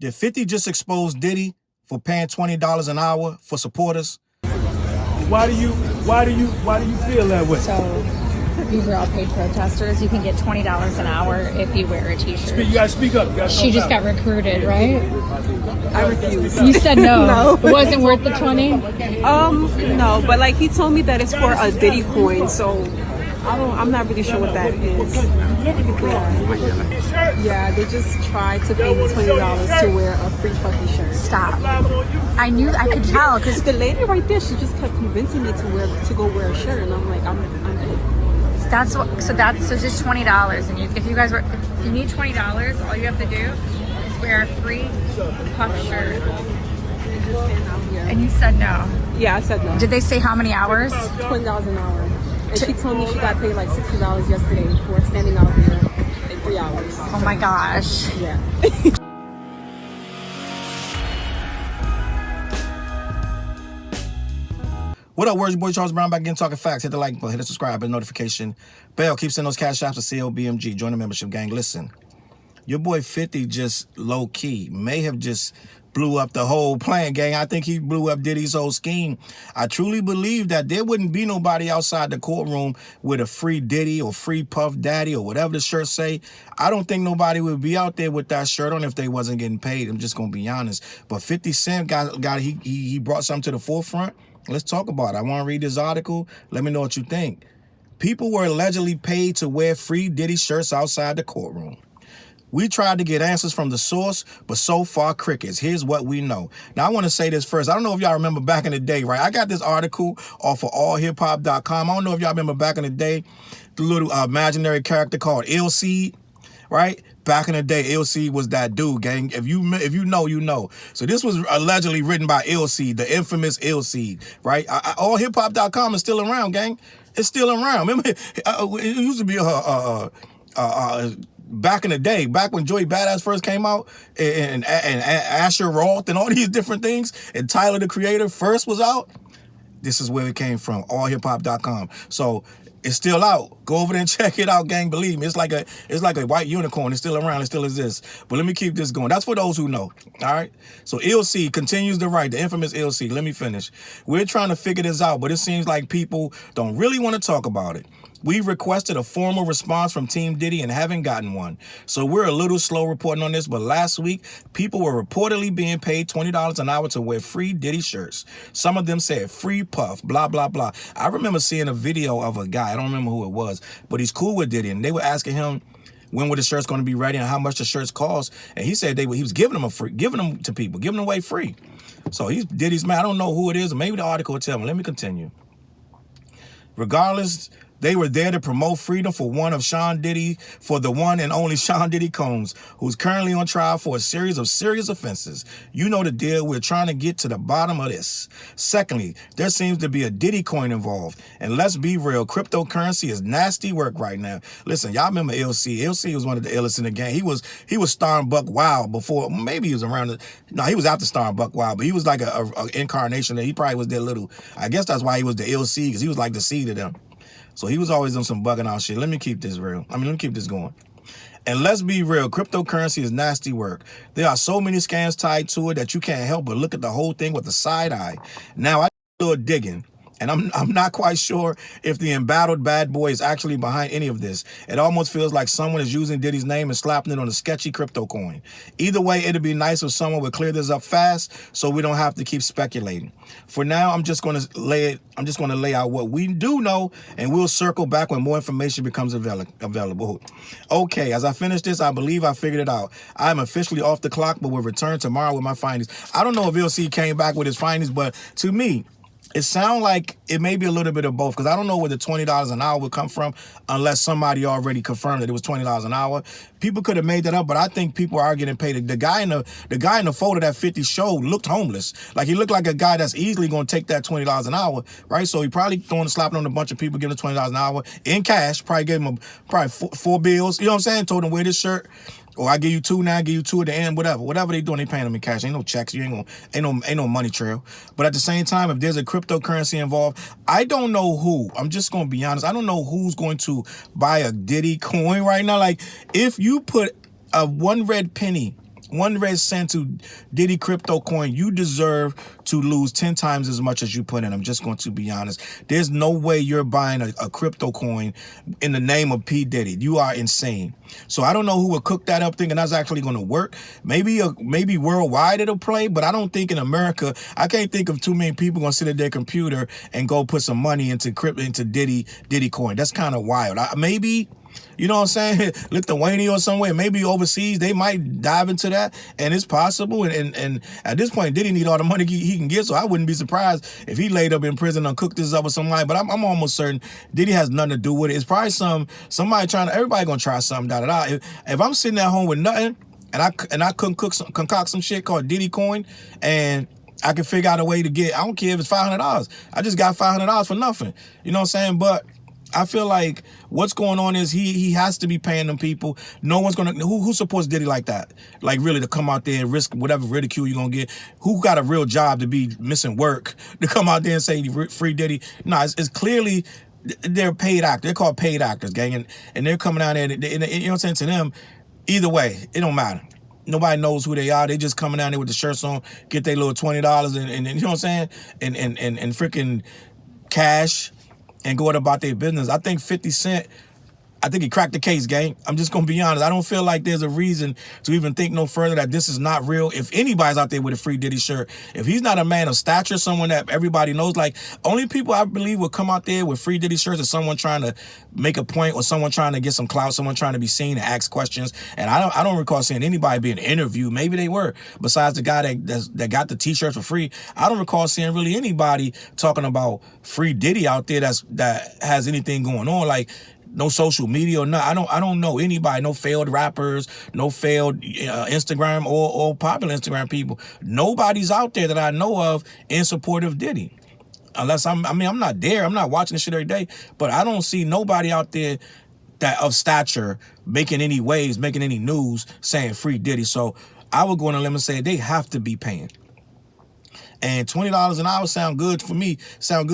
Did 50 just expose Diddy for paying $20 an hour for supporters? Why do you feel that way? So these are all paid protesters. You can get $20 an hour if you wear a t-shirt. You gotta speak up. She just got recruited, right? I refuse. You said no. No. It wasn't worth the 20? No, but like he told me that it's for a Diddy coin, so I'm not really sure what that is. Yeah, they just tried to pay me $20 to wear a free fucking shirt. Stop. I could tell because The lady right there, she just kept convincing me to go wear a shirt, and I'm like, I'm good. so just $20. And if you need $20, all you have to do is wear a free puff shirt. And just stand out here. And you said no. Yeah, I said no. Did they say how many hours? $20 an hour. And she told me she got paid like $60 yesterday for standing out here in 3 hours. Oh my gosh. Yeah. What up, words? Your boy Charles Brown back again talking facts. Hit the like button, hit the subscribe button, notification bell. Keep sending those Cashaps to CLBMG. Join the membership gang. Listen, your boy 50 just low key may have just blew up the whole plan, gang. I think he blew up Diddy's whole scheme. I truly believe that there wouldn't be nobody outside the courtroom with a free Diddy or free Puff Daddy or whatever the shirt say. I don't think nobody would be out there with that shirt on if they wasn't getting paid. I'm just gonna be honest. But 50 Cent he brought something to the forefront. Let's talk about it. I want to read this article. Let me know what you think. People were allegedly paid to wear free Diddy shirts outside the courtroom. We tried to get answers from the source, but so far crickets. Here's what we know. Now, I want to say this first. I don't know if y'all remember back in the day, right? I got this article off of allhiphop.com. I don't know if y'all remember back in the day, the little imaginary character called Ill Seed, right? Back in the day, Ill Seed was that dude, gang. If you know, you know. So this was allegedly written by Ill Seed, the infamous Ill Seed, right? Allhiphop.com is still around, gang. It's still around. Remember, it used to be back in the day, back when Joey Badass first came out, and Asher Roth and all these different things, and Tyler the Creator first was out. This is where it came from, allhiphop.com. So it's still out. Go over there and check it out, gang. Believe me, it's like a white unicorn. It's still around. It still exists. But let me keep this going. That's for those who know. All right. So LC continues to write, the infamous LC. Let me finish. We're trying to figure this out, but it seems like people don't really want to talk about it. We requested a formal response from Team Diddy and haven't gotten one. So we're a little slow reporting on this, but last week, people were reportedly being paid $20 an hour to wear free Diddy shirts. Some of them said free Puff, blah, blah, blah. I remember seeing a video of a guy, I don't remember who it was, but he's cool with Diddy, and they were asking him when were the shirts going to be ready and how much the shirts cost. And he said he was giving them to people, giving them away free. So he's Diddy's man. I don't know who it is, or maybe the article will tell me. Let me continue. Regardless, they were there to promote freedom for the one and only Sean Diddy Combs, who's currently on trial for a series of serious offenses. You know the deal. We're trying to get to the bottom of this. Secondly, there seems to be a Diddy coin involved. And let's be real, cryptocurrency is nasty work right now. Listen, y'all remember LC. LC was one of the illest in the game. He was starring Buck Wild before. Maybe he was around. He was after starring Buck Wild, but he was like a incarnation. He probably was their little. I guess that's why he was the LC, because he was like the C to them. So he was always on some bugging out shit. Let me keep this real. Let me keep this going. And let's be real, cryptocurrency is nasty work. There are so many scams tied to it that you can't help but look at the whole thing with a side eye. Now, I do a little digging, and I'm not quite sure if the embattled bad boy is actually behind any of this. It almost feels like someone is using Diddy's name and slapping it on a sketchy crypto coin. Either way, it'd be nice if someone would clear this up fast so we don't have to keep speculating. For now, I'm just gonna lay out what we do know, and we'll circle back when more information becomes available. Okay, as I finish this, I believe I figured it out. I'm officially off the clock, but will return tomorrow with my findings. I don't know if LC came back with his findings, but to me, it sounds like it may be a little bit of both, because I don't know where the $20 an hour would come from unless somebody already confirmed that it was $20 an hour. People could have made that up, but I think people are getting paid. The guy in the photo that 50 showed looked homeless. Like, he looked like a guy that's easily going to take that $20 an hour, right? So he probably slapping on a bunch of people, giving them $20 an hour in cash, probably gave them four bills, you know what I'm saying? Told them wear this shirt. Or I give you two now, I give you two at the end, whatever they doing, they paying them in cash. Ain't no checks, ain't no money trail. But at the same time, if there's a cryptocurrency involved, I don't know who. I'm just gonna be honest. I don't know who's going to buy a Diddy coin right now. Like, if you put a one red penny 1 red cent to Diddy crypto coin, you deserve to lose 10 times as much as you put in. I'm just going to be honest. There's no way you're buying a crypto coin in the name of P. Diddy. You are insane. So I don't know who would cook that up thinking that's actually going to work. Maybe worldwide it'll play, but I don't think in America, I can't think of too many people going to sit at their computer and go put some money into Diddy coin. That's kind of wild. Maybe, you know what I'm saying, Lithuania or somewhere, maybe overseas, they might dive into that, and it's possible. And at this point, Diddy need all the money he can get, so I wouldn't be surprised if he laid up in prison and cooked this up with somebody. But I'm almost certain Diddy has nothing to do with it. It's probably somebody everybody gonna try something. If I'm sitting at home with nothing and I concoct some shit called Diddy coin, and I can figure out a way to get, I don't care if it's $500. I just got $500 for nothing. You know what I'm saying? But I feel like what's going on is he has to be paying them people. No one's gonna who supports Diddy like that, like really to come out there and risk whatever ridicule you're gonna get. Who got a real job to be missing work to come out there and say free Diddy? No, it's clearly they're paid actors. They're called paid actors, gang, and they're coming out there. And you know what I'm saying, to them, either way, it don't matter. Nobody knows who they are. They just coming down there with the shirts on, get their little $20 and you know what I'm saying, and freaking cash, and going about their business. I think 50 Cent, I think he cracked the case, gang. I'm just going to be honest. I don't feel like there's a reason to even think no further that this is not real. If anybody's out there with a free Diddy shirt, if he's not a man of stature, someone that everybody knows, like, only people I believe will come out there with free Diddy shirts is someone trying to make a point, or someone trying to get some clout, someone trying to be seen and ask questions. And I don't recall seeing anybody being interviewed. Maybe they were. Besides the guy that got the t-shirts for free, I don't recall seeing really anybody talking about free Diddy out there that has anything going on. Like, no social media or not. I don't know anybody, no failed rappers, no failed Instagram or popular Instagram people. Nobody's out there that I know of in support of Diddy. Unless I'm not there. I'm not watching this shit every day, but I don't see nobody out there that of stature making any waves, making any news saying free Diddy. So I would go on a limb and say they have to be paying. And $20 an hour sound good to me. If I'm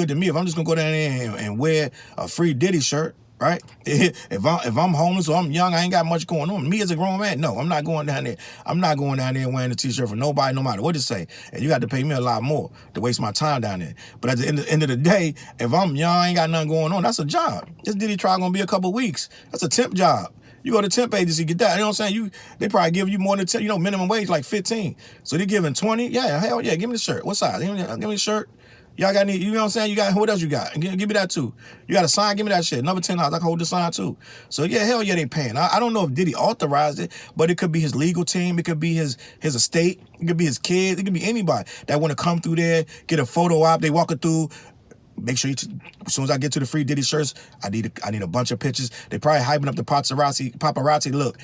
just gonna go down there and wear a free Diddy shirt, right? If I'm homeless or I'm young, I ain't got much going on. Me as a grown man, no, I'm not going down there. I'm not going down there wearing a t-shirt for nobody, no matter what it say. And you got to pay me a lot more to waste my time down there. But at the end of the day, if I'm young, I ain't got nothing going on, that's a job. This Diddy trial gonna be a couple weeks. That's a temp job. You go to temp agency, get that. You know what I'm saying? They probably give you more than 10, minimum wage like 15. So they giving 20. Yeah, hell yeah, give me the shirt. What size? Give me the shirt. Y'all got any, you know what I'm saying? You got, what else you got? Give me that too. You got a sign? Give me that shit. Another $10. I can hold the sign too. So yeah, hell yeah, they paying. I don't know if Diddy authorized it, but it could be his legal team. It could be his estate. It could be his kids. It could be anybody that want to come through there, get a photo op. They walking through. Make sure as soon as I get to the free Diddy shirts, I need a bunch of pictures. They probably hyping up the paparazzi. Look,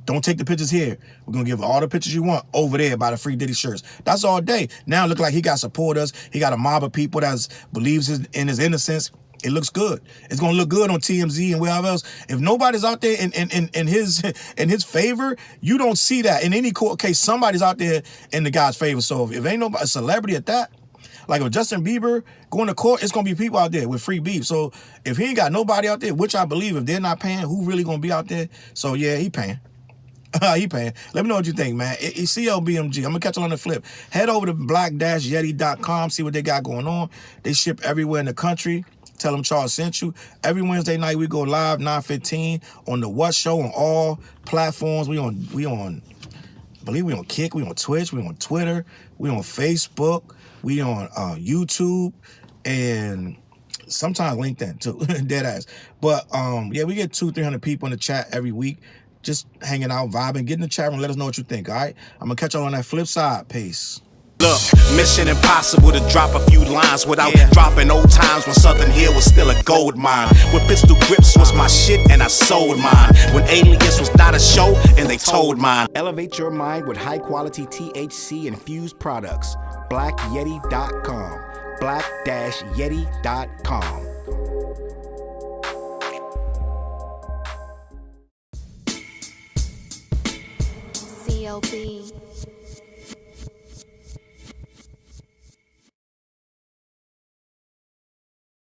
don't take the pictures here. We're going to give all the pictures you want over there by the free Diddy shirts. That's all day. Now it look like he got supporters. He got a mob of people that believes in his innocence. It looks good. It's going to look good on TMZ and wherever else. If nobody's out there in his favor, you don't see that. In any court case, somebody's out there in the guy's favor. So if ain't nobody, a celebrity at that, like if Justin Bieber going to court, it's going to be people out there with free beef. So if he ain't got nobody out there, which I believe if they're not paying, who really going to be out there? So yeah, he paying. He paying. Let me know what you think, man. It's CLBMG. I'm going to catch you on the flip. Head over to black-yeti.com, see what they got going on. They ship everywhere in the country. Tell them Challz sent you. Every Wednesday night, we go live, 9:15 on The What Show on all platforms. We on, I believe we on Kick, we on Twitch, we on Twitter, we on Facebook, we on YouTube, and sometimes LinkedIn too, dead ass. But yeah, we get 200-300 people in the chat every week, just hanging out, vibing. Get in the chat room, let us know what you think, all right? I'm gonna catch y'all on that flip side. Peace. Look, mission impossible to drop a few lines without dropping old times when Southern Hill was still a gold mine. When pistol grips was my shit and I sold mine. When Alias was not a show and they told mine. Elevate your mind with high quality THC infused products. BlackYeti.com. Black-Yeti.com. CLB.